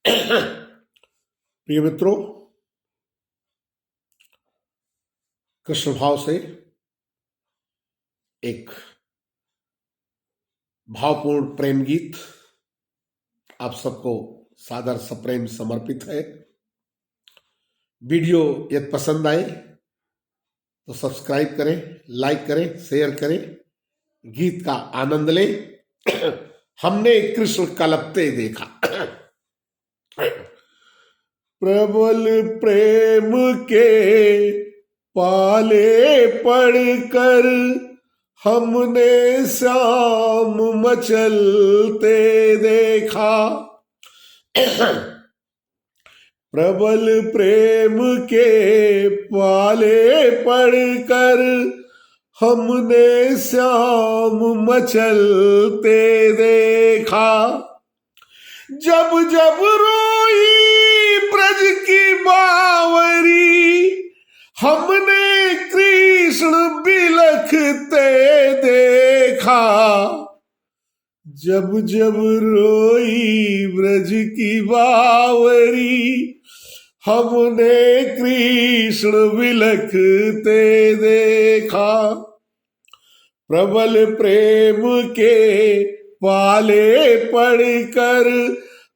प्रिय मित्रों, कृष्ण भाव से एक भावपूर्ण प्रेम गीत आप सबको सादर सप्रेम समर्पित है। वीडियो यदि पसंद आए तो सब्सक्राइब करें, लाइक करें, शेयर करें, गीत का आनंद लें। हमने कृष्ण कलपते देखा। प्रबल प्रेम के पाले पड़कर हमने श्याम मचलते देखा। प्रबल प्रेम के पाले पड़कर हमने श्याम मचलते देखा। जब जब रोई ब्रज की बावरी हमने कृष्ण बिलखते देखा। जब जब रोई ब्रज की बावरी हमने कृष्ण बिलखते देखा। प्रबल प्रेम के पाले पड़कर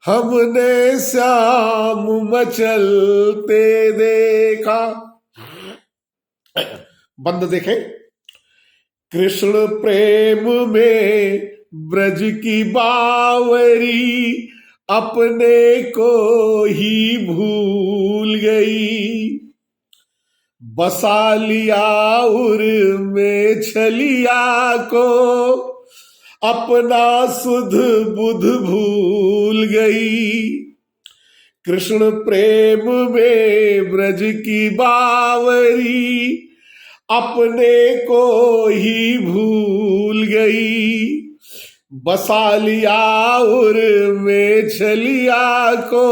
हमने श्याम मचलते देखा। बंद देखें। कृष्ण प्रेम में ब्रज की बावरी अपने को ही भूल गई। बसा लिया उर में छलिया को अपना सुध बुध भूल गई। कृष्ण प्रेम में ब्रज की बावरी अपने को ही भूल गई। बसा लिया उर में छलिया को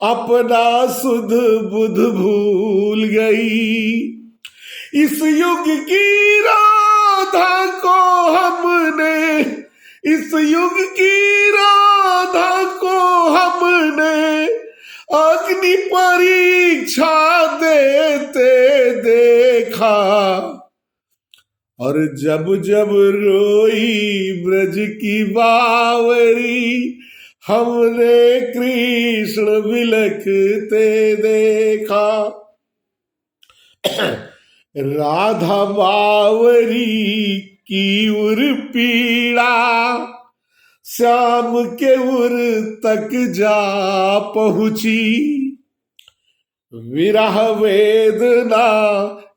अपना सुध बुध भूल गई। इस युग की राधा को हमने, इस युग की राधा को हमने अग्नि परीक्षा देते देखा। और जब जब रोई ब्रज की बावरी हमने कृष्ण बिलखते देखा। राधा बावरी की उर पीड़ा श्याम के उर तक जा पहुंची। विरह वेदना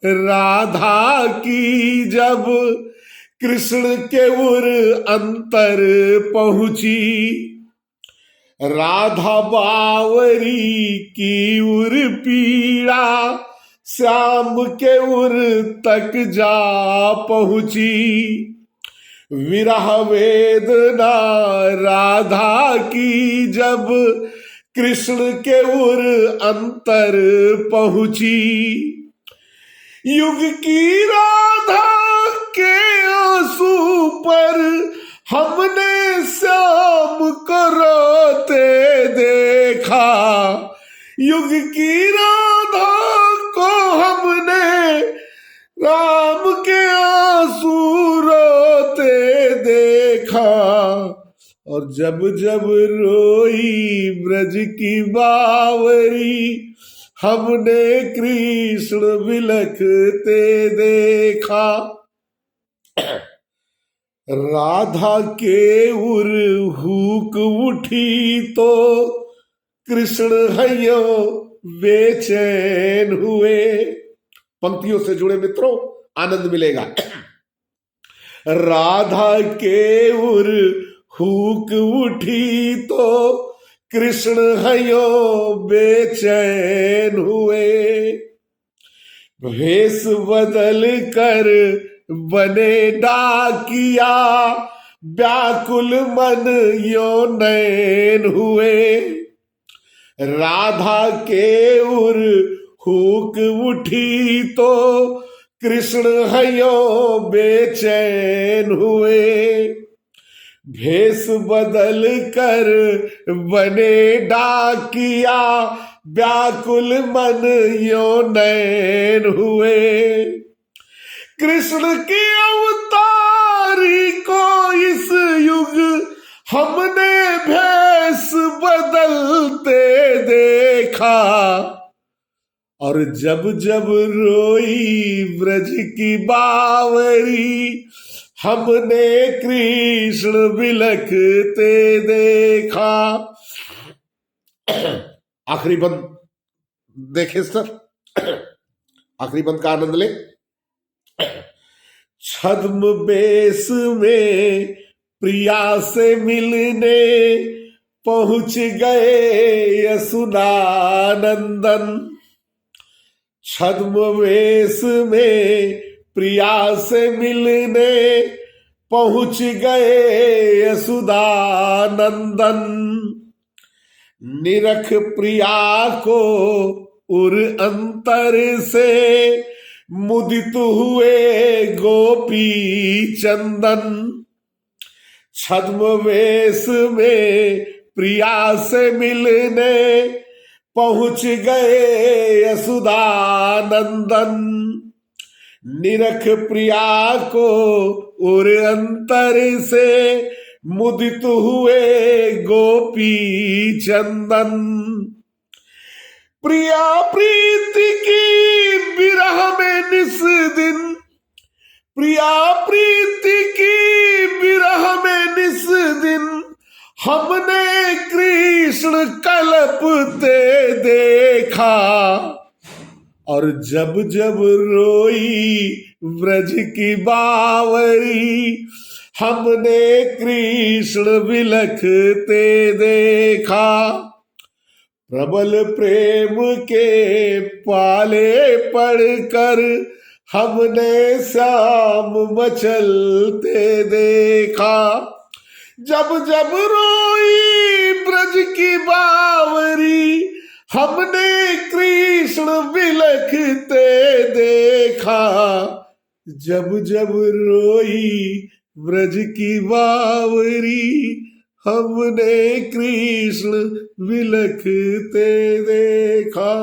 राधा की जब कृष्ण के उर अंतर पहुंची। राधा बावरी की उर पीड़ा श्याम के उर तक जा पहुंची। विरह वेदना राधा की जब कृष्ण के उर अंतर पहुंची। युग की राधा के आंसू पर हमने श्याम को रोते देखा। युग की राधा को हमने राम के आंसू रोते देखा। और जब जब रोई ब्रज की बावरी हमने कृष्ण बिलखते देखा। राधा के उर हुक उठी तो कृष्ण हयो बेचैन हुए। पंक्तियों से जुड़े मित्रों आनंद मिलेगा। राधा के उर हुक उठी तो कृष्ण हयो बेचैन हुए। भेष बदल कर बने डाकिया व्याकुल मन यो नैन हुए। राधा के उर हुक उठी तो कृष्ण हयो बेचैन हुए। भेष बदल कर बने डाकिया, व्याकुल मन यो नैन हुए। कृष्ण के अवतारी को इस युग हमने भेष बदलते देखा, और जब जब रोई ब्रज की बावरी, हमने कृष्ण बिलखते देखा। आखिरी बंद देखे सर, आखिरी बंद का आनंद ले। छद्म बेस में प्रिया से मिलने पहुंच गए यशुनानंदन। छद्म वेश में प्रिया से मिलने पहुंच गए यशुदानंदन। निरख प्रिया को उर अंतर से मुदित हुए गोपी चंदन। छद्म वेश में प्रिया से मिलने पहुंच गए यशुदानंदन। निरख प्रिया को उर अंतर से मुदित हुए गोपी चंदन। प्रिया प्रीति की विरह में निस दिन, प्रिया प्रीति की विरह में निस दिन, हमने कृष्ण कलपते देखा, और जब जब रोई ब्रज की बावरी, हमने कृष्ण बिलखते देखा। प्रबल प्रेम के पाले पड़कर हमने श्याम मचलते देखा। जब जब रोई ब्रज की बावरी, हमने कृष्ण बिलखते देखा। जब जब रोई ब्रज की बावरी, हमने कृष्ण बिलखते देखा।